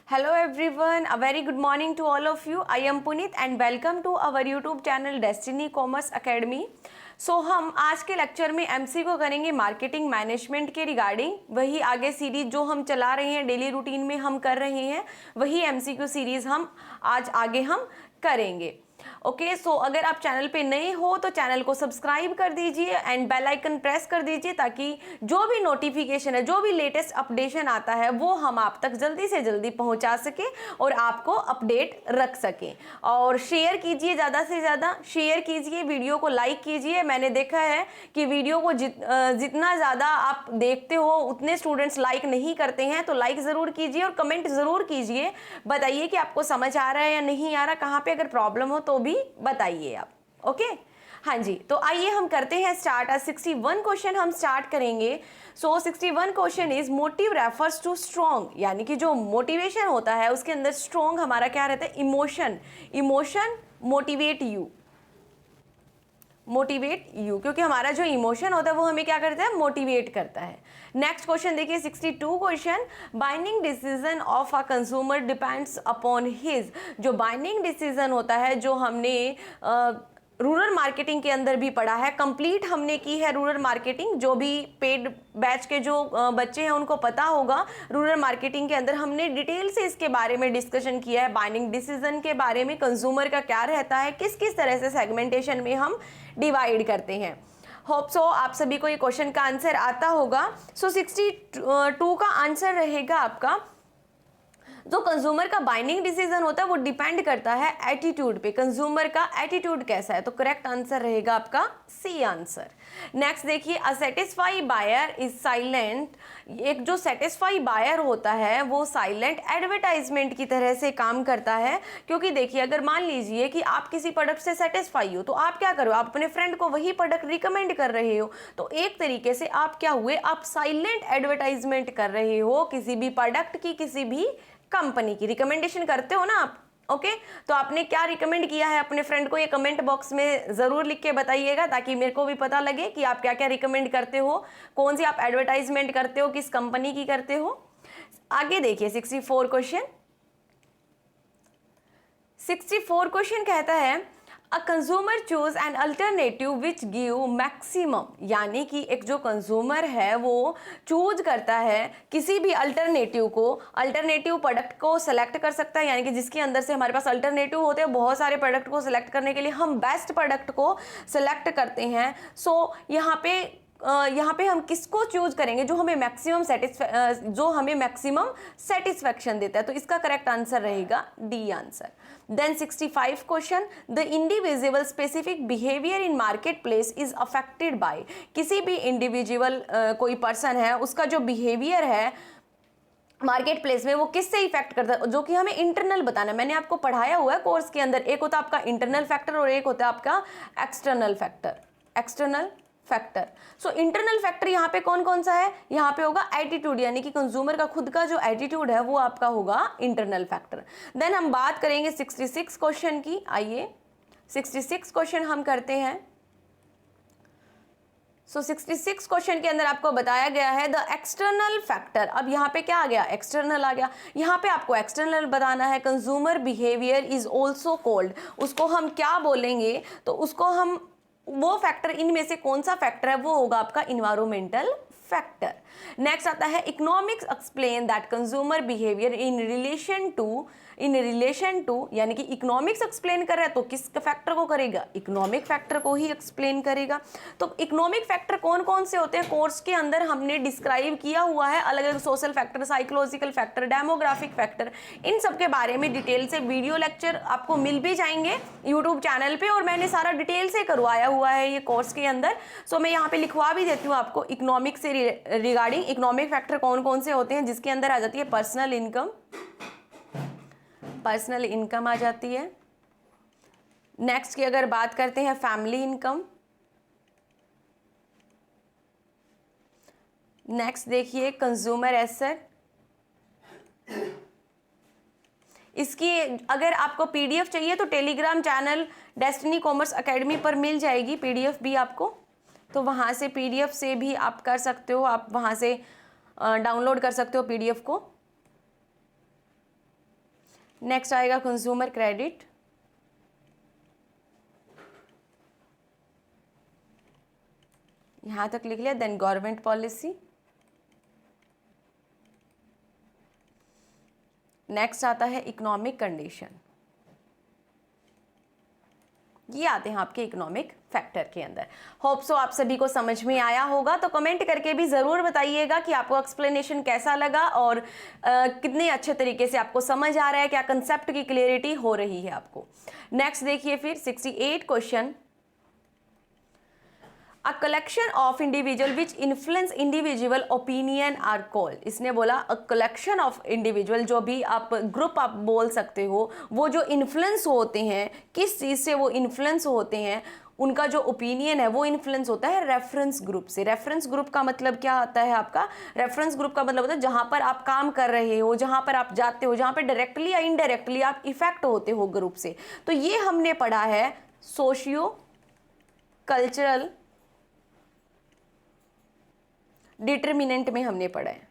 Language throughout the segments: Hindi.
Hello everyone, a very good morning to all of you. I am Puneet and welcome to our YouTube channel Destiny Commerce Academy. हम आज के लेक्चर में एमसी को करेंगे मार्केटिंग मैनेजमेंट के रिगार्डिंग। वही आगे सीरीज जो हम चला रहे हैं डेली रूटीन में हम कर रहे हैं, वही एमसीक्यू सीरीज हम आज आगे हम करेंगे। ओके, सो अगर आप चैनल पे नए हो तो चैनल को सब्सक्राइब कर दीजिए एंड बेल आइकन प्रेस कर दीजिए ताकि जो भी नोटिफिकेशन है, जो भी लेटेस्ट अपडेशन आता है वो हम आप तक जल्दी से जल्दी पहुंचा सके और आपको अपडेट रख सकें। और शेयर कीजिए, ज़्यादा से ज़्यादा शेयर कीजिए, वीडियो को लाइक कीजिए। मैंने देखा है कि वीडियो को जितना ज़्यादा आप देखते हो उतने स्टूडेंट्स लाइक नहीं करते हैं, तो लाइक ज़रूर कीजिए और कमेंट ज़रूर कीजिए। बताइए कि आपको समझ आ रहा है या नहीं आ रहा, कहाँ पे अगर प्रॉब्लम हो तो भी बताइए आप। ओके, हाँ जी, तो आइए हम करते हैं स्टार्ट। आज 61 क्वेश्चन हम स्टार्ट करेंगे। 61 question is motive refers to strong, यानी कि जो मोटिवेशन होता है उसके अंदर स्ट्रॉन्ग हमारा क्या रहता है, इमोशन। इमोशन मोटिवेट यू, क्योंकि हमारा जो इमोशन होता है वो हमें क्या करता है, मोटिवेट करता है। नेक्स्ट क्वेश्चन देखिए 62 question, binding decision of a consumer depends upon his. जो बाइंडिंग डिसीजन होता है, जो हमने रूरल मार्केटिंग के अंदर भी पढ़ा है, कंप्लीट हमने की है रूरल मार्केटिंग। जो भी पेड बैच के जो बच्चे हैं उनको पता होगा, रूरल मार्केटिंग के अंदर हमने डिटेल से इसके बारे में डिस्कशन किया है, बाइंडिंग डिसीजन के बारे में, कंज्यूमर का क्या रहता है, किस किस तरह से सेगमेंटेशन में हम डिवाइड करते हैं। होप सो आप सभी को ये क्वेश्चन का आंसर आता होगा। 62 का आंसर रहेगा आपका, जो कंज्यूमर का बाइंडिंग डिसीजन होता है वो डिपेंड करता है एटीट्यूड पे। कंज्यूमर का एटीट्यूड कैसा है, तो करेक्ट आंसर रहेगा आपका सी आंसर। नेक्स्ट देखिए, a satisfy buyer is silent. एक जो सेटिस्फाई बायर होता है वो साइलेंट एडवर्टाइजमेंट की तरह से काम करता है। क्योंकि देखिए, अगर मान लीजिए कि आप किसी प्रोडक्ट से सेटिस्फाई हो तो आप क्या करो, आप अपने फ्रेंड को वही प्रोडक्ट रिकमेंड कर रहे हो, तो एक तरीके से आप क्या हुए, आप साइलेंट एडवर्टाइजमेंट कर रहे हो किसी भी प्रोडक्ट की, किसी भी कंपनी की। रिकमेंडेशन करते हो ना आप, ओके, तो आपने क्या रिकमेंड किया है अपने फ्रेंड को, ये कमेंट बॉक्स में जरूर लिख के बताइएगा ताकि मेरे को भी पता लगे कि आप क्या क्या रिकमेंड करते हो, कौन सी आप एडवर्टाइजमेंट करते हो, किस कंपनी की करते हो। आगे देखिए 64 क्वेश्चन। 64 क्वेश्चन कहता है, a consumer choose an alternative which give maximum. यानी कि एक जो कंज्यूमर है वो चूज करता है किसी भी अल्टरनेटिव को, अल्टरनेटिव प्रोडक्ट को सेलेक्ट कर सकता है, यानी कि जिसके अंदर से हमारे पास अल्टरनेटिव होते हैं, बहुत सारे प्रोडक्ट को सिलेक्ट करने के लिए हम बेस्ट प्रोडक्ट को सिलेक्ट करते हैं। यहाँ पे हम किसको चूज करेंगे, जो हमें मैक्सिमम सेटिस्फैक्शन देता है, तो इसका करेक्ट आंसर रहेगा D answer. Then 65 question, the individual specific behaviour in market place is affected by. किसी भी इंडिविजुअल कोई पर्सन है, उसका जो बिहेवियर है मार्केट प्लेस में वो किससे इफेक्ट करता है, जो कि हमें इंटरनल बताना है। मैंने आपको पढ़ाया हुआ है कोर्स के अंदर, एक होता है आपका इंटरनल फैक्टर और एक होता है आपका external factor. So internal factor यहाँ पे कौन कौन सा है, यहाँ पे होगा एटीट्यूड, यानी कि कंज्यूमर का खुद का जो एटीट्यूड है वो आपका होगा इंटरनल फैक्टर। देन हम बात करेंगे 66 क्वेश्चन की। आइए 66 क्वेश्चन हम करते हैं। 66 क्वेश्चन के अंदर आपको बताया गया है द एक्सटर्नल फैक्टर। अब यहाँ पे क्या आ गया, एक्सटर्नल आ गया। यहाँ पे आपको एक्सटर्नल बताना है। Consumer behaviour is also called, उसको हम क्या बोलेंगे, तो उसको हम वो फैक्टर, इनमें से कौन सा फैक्टर है, वो होगा आपका इन्वायरमेंटल फैक्टर। नेक्स्ट आता है economics explain that consumer behaviour in relation to, यानी कि इकोनॉमिक्स एक्सप्लेन कर रहा है तो किस फैक्टर को करेगा, इकोनॉमिक फैक्टर को ही एक्सप्लेन करेगा। तो इकोनॉमिक फैक्टर कौन कौन से होते हैं, कोर्स के अंदर हमने डिस्क्राइब किया हुआ है, अलग अलग social factor, psychological factor, demographic factor, इन सब के बारे में डिटेल से वीडियो लेक्चर आपको मिल भी जाएंगे यूट्यूब चैनल पे, और मैंने सारा डिटेल से करवाया हुआ है ये कोर्स के अंदर। सो मैं यहाँ पे लिखवा भी देती हूँ आपको, इकोनॉमिक से रिगार्डिंग इकोनॉमिक फैक्टर कौन कौन से होते हैं, जिसके अंदर आ जाती है पर्सनल इनकम आ जाती है। नेक्स्ट की अगर बात करते हैं फैमिली इनकम। नेक्स्ट देखिए कंज्यूमर एसेट। इसकी अगर आपको पीडीएफ चाहिए तो Telegram channel destiny commerce academy पर मिल जाएगी पीडीएफ भी आपको, तो वहाँ से पीडीएफ से भी आप कर सकते हो, आप वहाँ से डाउनलोड कर सकते हो पीडीएफ को। नेक्स्ट आएगा कंज्यूमर क्रेडिट, यहां तक लिख लिया। देन गवर्नमेंट पॉलिसी, नेक्स्ट आता है इकोनॉमिक कंडीशन, ये आते हैं आपके इकोनॉमिक फैक्टर के अंदर। होप सो आप सभी को समझ में आया होगा। तो कमेंट करके भी ज़रूर बताइएगा कि आपको एक्सप्लेनेशन कैसा लगा और कितने अच्छे तरीके से आपको समझ आ रहा है, क्या कंसेप्ट की क्लियरिटी हो रही है आपको। नेक्स्ट देखिए फिर 68 question, a collection of individual which influence individual opinion are called. इसने बोला अ कलेक्शन ऑफ इंडिविजुअल, जो भी आप ग्रुप आप बोल सकते हो, वो जो इन्फ्लुएंस होते हैं, किस चीज़ से वो इन्फ्लुएंस होते हैं, उनका जो ओपिनियन है वो इन्फ्लुएंस होता है रेफरेंस ग्रुप से। रेफरेंस ग्रुप का मतलब क्या आता है आपका? रेफरेंस ग्रुप का मतलब होता है जहां पर आप काम कर रहे हो, जहां पर आप जाते हो, जहां पर डायरेक्टली या इनडायरेक्टली आप इफेक्ट होते हो ग्रुप से। तो ये हमने पढ़ा है सोशियो कल्चरल डिटरमिनेंट में हमने पढ़ा है।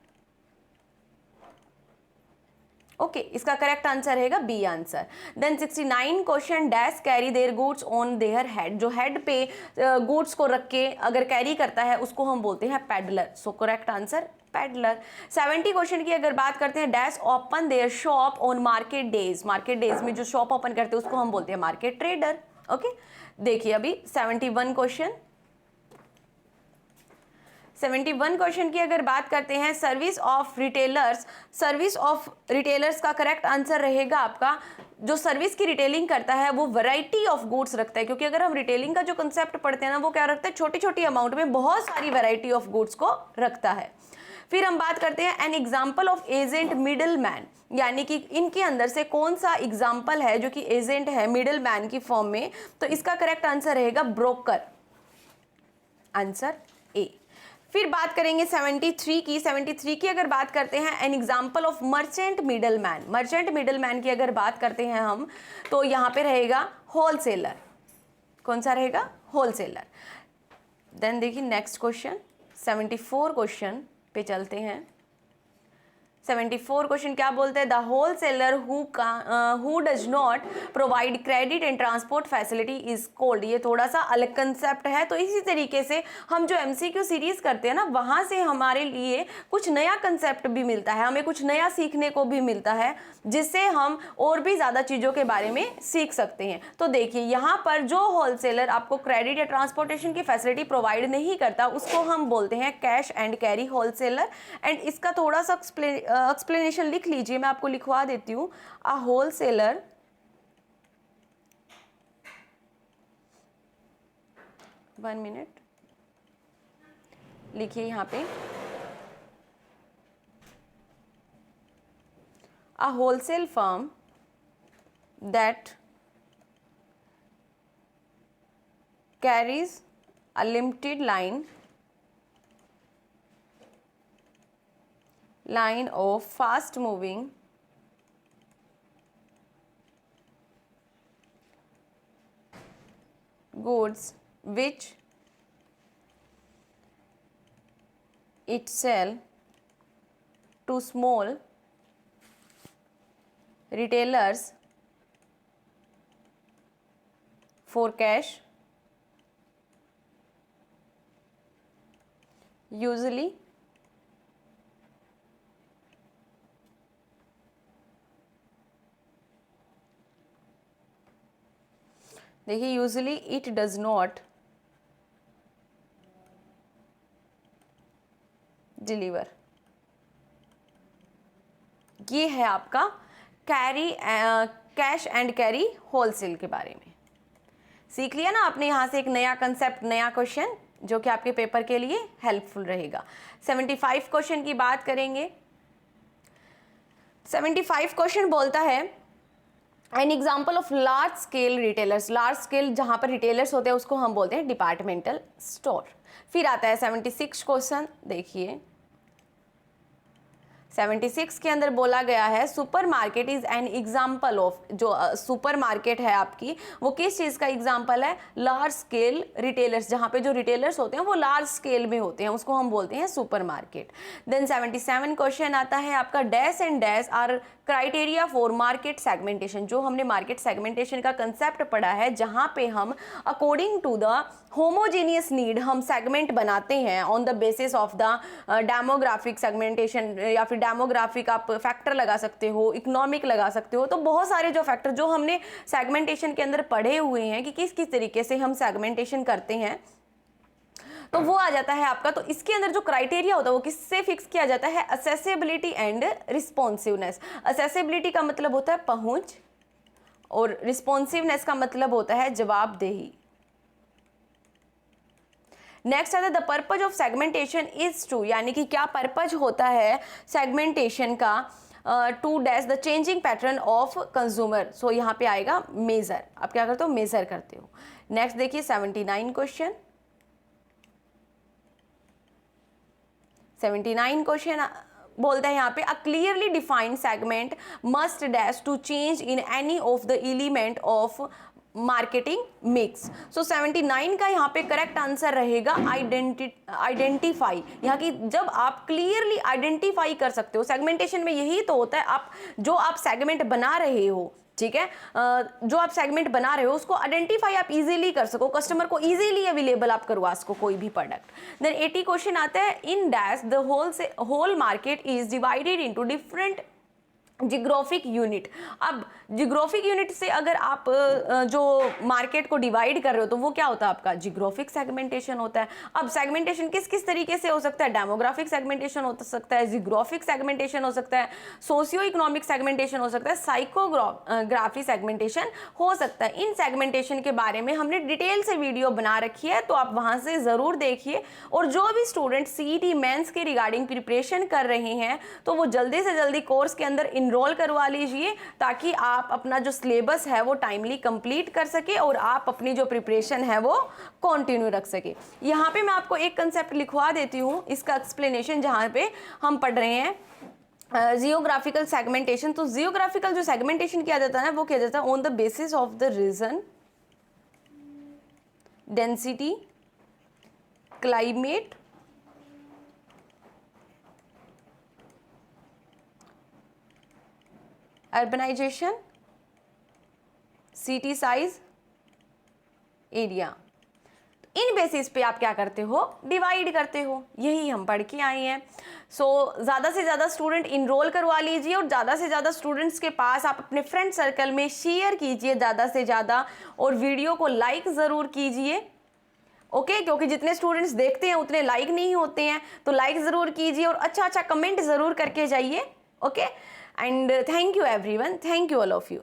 ओके, इसका करेक्ट आंसर रहेगा B answer. Then 69 question, dash carry their goods on their head. जो हेड पे गुड्स को रख के अगर कैरी करता है उसको हम बोलते हैं peddler. So correct answer peddler. 70 question की अगर बात करते हैं, dash open there shop on market days. Market days में जो शॉप ओपन करते हैं उसको हम बोलते हैं मार्केट ट्रेडर। ओके, देखिए अभी 71 क्वेश्चन, 71 क्वेश्चन की अगर बात करते हैं, service of retailers. Service of retailers का करेक्ट आंसर रहेगा आपका, जो सर्विस की रिटेलिंग करता है वो वैरायटी ऑफ गुड्स रखता है। क्योंकि अगर हम रिटेलिंग का जो कंसेप्ट पढ़ते हैं ना, वो क्या रखता है, छोटी छोटी अमाउंट में बहुत सारी वैरायटी ऑफ गुड्स को रखता है। फिर हम बात करते हैं an example of agent middle man, यानी कि इनके अंदर से कौन सा एग्जाम्पल है जो कि एजेंट है मिडल मैन की फॉर्म में। तो इसका करेक्ट आंसर रहेगा ब्रोकर, आंसर ए। फिर बात करेंगे 73 की। 73 की अगर बात करते हैं, an example of merchant middle man. Merchant middle man की अगर बात करते हैं हम, तो यहाँ पे रहेगा होलसेलर। कौन सा रहेगा? होलसेलर। देन देखिए नेक्स्ट क्वेश्चन, 74 क्वेश्चन पे चलते हैं। 74 क्वेश्चन क्या बोलते हैं? The wholesaler who does not provide credit and transport facility is called. ये थोड़ा सा अलग कंसेप्ट है। तो इसी तरीके से हम जो एमसीक्यू सीरीज करते हैं ना, वहाँ से हमारे लिए कुछ नया कंसेप्ट भी मिलता है, हमें कुछ नया सीखने को भी मिलता है, जिससे हम और भी ज़्यादा चीज़ों के बारे में सीख सकते हैं। तो देखिए यहाँ पर जो होलसेलर आपको क्रेडिट या ट्रांसपोर्टेशन की फैसिलिटी प्रोवाइड नहीं करता, उसको हम बोलते हैं cash and carry wholesaler. And इसका थोड़ा सा एक्सप्लेनेशन लिख लीजिए, मैं आपको लिखवा देती हूँ। अ होलसेलर वन मिनट लिखिए यहाँ पे, a wholesale firm that carries a limited line of fast moving goods which it sell to small retailers for cash, usually देखिए usually it does not deliver. ये है आपका carry cash and carry wholesale के बारे में। सीख लिया ना आपने यहाँ से एक नया कंसेप्ट, नया क्वेश्चन, जो कि आपके पेपर के लिए हेल्पफुल रहेगा। 75 क्वेश्चन की बात करेंगे। 75 क्वेश्चन बोलता है an example of large scale retailers. Large scale जहाँ पर रिटेलर्स होते हैं उसको हम बोलते हैं डिपार्टमेंटल स्टोर। फिर आता है 76 क्वेश्चन, देखिए 76 के अंदर बोला गया है supermarket is an example of, जो सुपरमार्केट है आपकी वो किस चीज़ का एग्जाम्पल है, लार्ज स्केल रिटेलर्स, जहाँ पे जो रिटेलर्स होते हैं वो लार्ज स्केल में होते हैं, उसको हम बोलते हैं सुपरमार्केट। देन 77 क्वेश्चन आता है आपका, dash and dash are criteria for market segmentation. जो हमने मार्केट सेगमेंटेशन का कंसेप्ट पढ़ा है, जहाँ पे हम according to the homogeneous need हम सेगमेंट बनाते हैं on the basis of the demographic segmentation, या फिर डेमोग्राफिक आप फैक्टर लगा सकते हो, इकोनॉमिक लगा सकते हो, तो बहुत सारे जो फैक्टर जो हमने सेगमेंटेशन के अंदर पढ़े हुए हैं कि किस किस तरीके से हम सेगमेंटेशन करते हैं, तो वो आ जाता है आपका। तो इसके अंदर जो क्राइटेरिया होता है वो किससे फिक्स किया जाता है, असेसिबिलिटी एंड रिस्पॉन्सिवनेस। असेसिबिलिटी का मतलब होता है पहुंच, और रिस्पॉन्सिवनेस का मतलब होता है जवाबदेही। नेक्स्ट आता है the purpose of segmentation is to, यानी कि क्या पर्पज होता है सेगमेंटेशन का, to dash the changing pattern of consumer. So यहाँ पे आएगा मेजर, आप क्या करते हो, मेजर करते हो। नेक्स्ट देखिए 79 क्वेश्चन। 79 क्वेश्चन बोलते हैं यहाँ पे, a clearly defined segment must dash to change in any of the element of marketing mix. So 79 का यहाँ पे करेक्ट आंसर रहेगा आइडेंटिफाई। यहाँ की जब आप क्लियरली आइडेंटिफाई कर सकते हो, सेगमेंटेशन में यही तो होता है, आप सेगमेंट बना रहे हो, ठीक है, जो आप सेगमेंट बना रहे हो उसको आइडेंटिफाई आप इजीली कर सको, कस्टमर को इजीली अवेलेबल आप करवा सको कोई भी प्रोडक्ट। देन 80 क्वेश्चन आता है, in dash the whole market is divided into different geographic unit. अब जियोग्राफिक यूनिट से अगर आप जो मार्केट को डिवाइड कर रहे हो तो वो क्या होता है आपका, जियोग्राफिक सेगमेंटेशन होता है। अब सेगमेंटेशन किस किस तरीके से हो सकता है, डेमोग्राफिक सेगमेंटेशन हो सकता है, जियोग्राफिक सेगमेंटेशन हो सकता है, सोशियो इकोनॉमिक सेगमेंटेशन हो सकता है, साइकोग्राफी सेगमेंटेशन हो सकता है। इन सेगमेंटेशन के बारे में हमने डिटेल से वीडियो बना रखी है, तो आप वहाँ से ज़रूर देखिए। और जो भी स्टूडेंट CET मेंस के रिगार्डिंग प्रिपरेशन कर रहे हैं तो वो जल्दी से जल्दी कोर्स के अंदर इनरोल करवा लीजिए, ताकि आप अपना जो सिलेबस है वो टाइमली कंप्लीट कर सके और आप अपनी जो प्रिपरेशन है वो कंटिन्यू रख सके। यहाँ पे मैं आपको एक कंसेप्ट लिखवा देती हूँ, इसका एक्सप्लेनेशन, जहाँ पे हम पढ़ रहे हैं जियोग्राफिकल सेगमेंटेशन। तो जियोग्राफिकल जो सेगमेंटेशन किया जाता है वो किया जाता है on the basis of the region, density, climate, urbanisation, city size, area. इन बेसिस पे आप क्या करते हो, डिवाइड करते हो। यही हम पढ़ के आए हैं। सो ज़्यादा से ज़्यादा स्टूडेंट इनरोल करवा लीजिए और ज़्यादा से ज़्यादा स्टूडेंट्स के पास आप अपने फ्रेंड सर्कल में शेयर कीजिए ज़्यादा से ज़्यादा, और वीडियो को लाइक ज़रूर कीजिए, ओके क्योंकि जितने स्टूडेंट्स देखते हैं उतने लाइक नहीं होते हैं, तो लाइक ज़रूर कीजिए और अच्छा अच्छा कमेंट ज़रूर करके जाइए, okay. And thank you everyone, thank you all of you.